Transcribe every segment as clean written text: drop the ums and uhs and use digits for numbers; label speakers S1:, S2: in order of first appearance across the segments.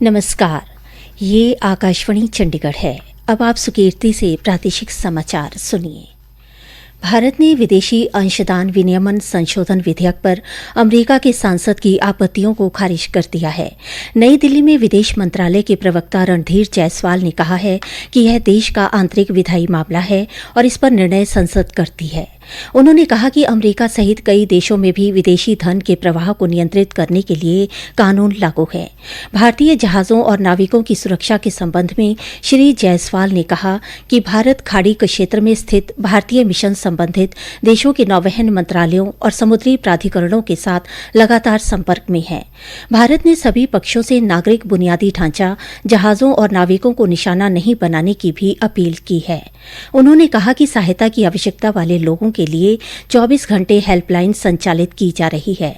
S1: नमस्कार, ये आकाशवाणी चंडीगढ़ है। अब आप सुकीर्ति से प्रादेशिक समाचार सुनिए। भारत ने विदेशी अंशदान विनियमन संशोधन विधेयक पर अमेरिका के सांसद की आपत्तियों को खारिज कर दिया है। नई दिल्ली में विदेश मंत्रालय के प्रवक्ता रणधीर जायसवाल ने कहा है कि यह देश का आंतरिक विधायी मामला है और इस पर निर्णय संसद करती है। उन्होंने कहा कि अमेरिका सहित कई देशों में भी विदेशी धन के प्रवाह को नियंत्रित करने के लिए कानून लागू है। भारतीय जहाजों और नाविकों की सुरक्षा के संबंध में श्री जायसवाल ने कहा कि भारत खाड़ी क्षेत्र में स्थित भारतीय मिशन संबंधित देशों के नौवहन मंत्रालयों और समुद्री प्राधिकरणों के साथ लगातार संपर्क में है। भारत ने सभी पक्षों से नागरिक बुनियादी ढांचा, जहाजों और नाविकों को निशाना नहीं बनाने की भी अपील की है। उन्होंने कहा कि सहायता की आवश्यकता वाले लोगों के लिए 24 घंटे हेल्पलाइन संचालित की जा रही है।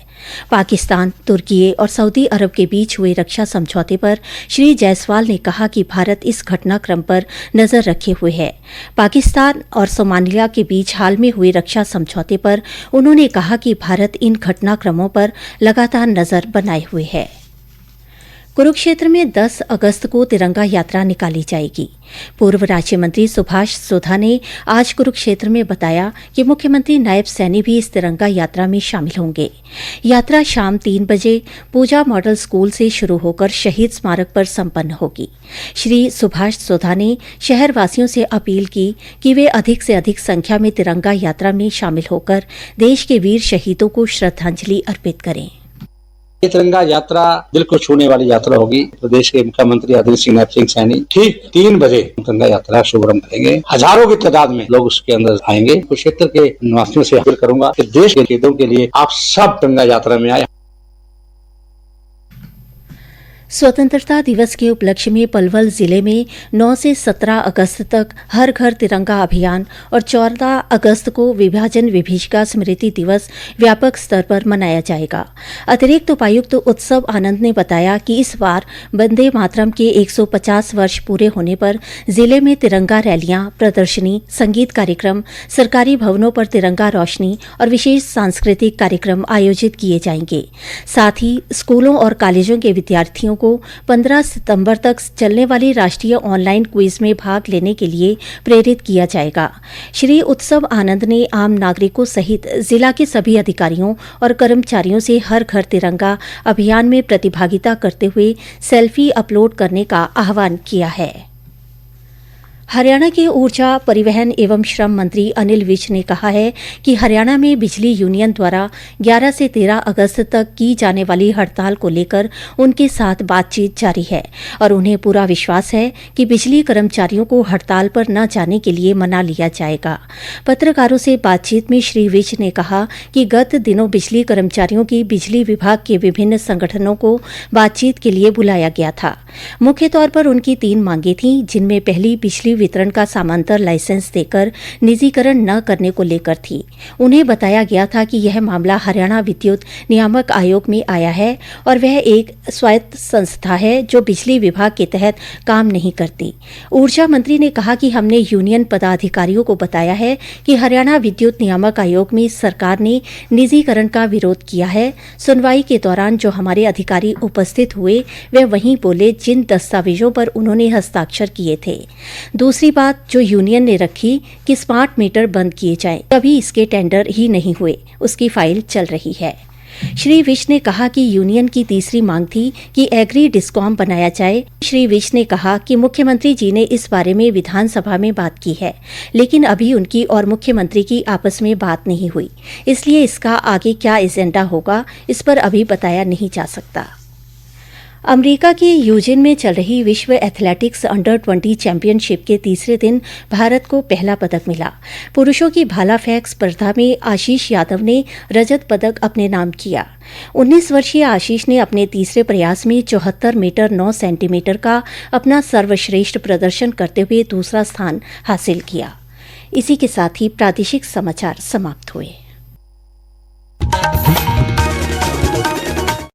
S1: पाकिस्तान, तुर्की और सऊदी अरब के बीच हुए रक्षा समझौते पर श्री जायसवाल ने कहा कि भारत इस घटनाक्रम पर नजर रखे हुए है। पाकिस्तान और सोमालिया के बीच हाल में हुए रक्षा समझौते पर उन्होंने कहा कि भारत इन घटनाक्रमों पर लगातार नजर बनाए हुए है। कुरुक्षेत्र में 10 अगस्त को तिरंगा यात्रा निकाली जाएगी। पूर्व राज्य मंत्री सुभाष सोधा ने आज कुरुक्षेत्र में बताया कि मुख्यमंत्री नायब सैनी भी इस तिरंगा यात्रा में शामिल होंगे। यात्रा शाम 3 बजे पूजा मॉडल स्कूल से शुरू होकर शहीद स्मारक पर संपन्न होगी। श्री सुभाष सोधा ने शहरवासियों से अपील की कि वे अधिक से अधिक संख्या में तिरंगा यात्रा में शामिल होकर देश के वीर शहीदों को श्रद्धांजलि अर्पित करें।
S2: ये तिरंगा यात्रा दिल को छूने वाली यात्रा होगी। प्रदेश के मुख्यमंत्री आदरणीय श्री नायब सिंह सैनी ठीक 3 बजे तिरंगा यात्रा शुभारंभ करेंगे। हजारों की तादाद में लोग उसके अंदर आएंगे। कुरुक्षेत्र के निवासियों से अपील करूंगा कि देश के हितों के लिए आप सब तिरंगा यात्रा में आए।
S1: स्वतंत्रता दिवस के उपलक्ष्य में पलवल जिले में 9 से 17 अगस्त तक हर घर तिरंगा अभियान और 14 अगस्त को विभाजन विभीषिका स्मृति दिवस व्यापक स्तर पर मनाया जाएगा। अतिरिक्त उपायुक्त उत्सव आनंद ने बताया कि इस बार वंदे मातरम के 150 वर्ष पूरे होने पर जिले में तिरंगा रैलियां, प्रदर्शनी, संगीत कार्यक्रम, सरकारी भवनों पर तिरंगा रोशनी और विशेष सांस्कृतिक कार्यक्रम आयोजित किए जाएंगे। साथ ही स्कूलों और कॉलेजों के विद्यार्थियों को 15 सितंबर तक चलने वाली राष्ट्रीय ऑनलाइन क्विज में भाग लेने के लिए प्रेरित किया जाएगा। श्री उत्सव आनंद ने आम नागरिकों सहित जिला के सभी अधिकारियों और कर्मचारियों से हर घर तिरंगा अभियान में प्रतिभागिता करते हुए सेल्फी अपलोड करने का आह्वान किया है। हरियाणा के ऊर्जा, परिवहन एवं श्रम मंत्री अनिल विज ने कहा है कि हरियाणा में बिजली यूनियन द्वारा 11 से 13 अगस्त तक की जाने वाली हड़ताल को लेकर उनके साथ बातचीत जारी है और उन्हें पूरा विश्वास है कि बिजली कर्मचारियों को हड़ताल पर न जाने के लिए मना लिया जाएगा। पत्रकारों से बातचीत में श्री विज ने कहा कि गत दिनों बिजली कर्मचारियों की बिजली विभाग के विभिन्न संगठनों को बातचीत के लिए बुलाया गया था। मुख्य तौर पर उनकी 3 मांगें थीं, जिनमें पहली बिजली वितरण का समांतर लाइसेंस देकर निजीकरण न करने को लेकर थी। उन्हें बताया गया था कि यह मामला हरियाणा विद्युत नियामक आयोग में आया है और वह एक स्वायत्त संस्था है जो बिजली विभाग के तहत काम नहीं करती। ऊर्जा मंत्री ने कहा कि हमने यूनियन पदाधिकारियों को बताया है कि हरियाणा विद्युत नियामक आयोग में सरकार ने निजीकरण का विरोध किया है। सुनवाई के दौरान जो हमारे अधिकारी उपस्थित हुए वे वहीं बोले जिन दस्तावेजों पर उन्होंने हस्ताक्षर किए थे। दूसरी बात जो यूनियन ने रखी कि स्मार्ट मीटर बंद किए जाएं, अभी इसके टेंडर ही नहीं हुए, उसकी फाइल चल रही है। श्री विज ने कहा कि यूनियन की तीसरी मांग थी कि एग्री डिस्कॉम बनाया जाए। श्री विज ने कहा कि मुख्यमंत्री जी ने इस बारे में विधानसभा में बात की है, लेकिन अभी उनकी और मुख्यमंत्री की आपस में बात नहीं हुई, इसलिए इसका आगे क्या एजेंडा होगा इस पर अभी बताया नहीं जा सकता। अमेरिका के यूजिन में चल रही विश्व एथलेटिक्स अंडर 20 चैंपियनशिप के तीसरे दिन भारत को पहला पदक मिला। पुरुषों की भाला फेंक स्पर्धा में आशीष यादव ने रजत पदक अपने नाम किया। 19 वर्षीय आशीष ने अपने तीसरे प्रयास में 74 मीटर 9 सेंटीमीटर का अपना सर्वश्रेष्ठ प्रदर्शन करते हुए दूसरा स्थान हासिल किया। इसी के साथ ही प्रादेशिक समाचार समाप्त हुए।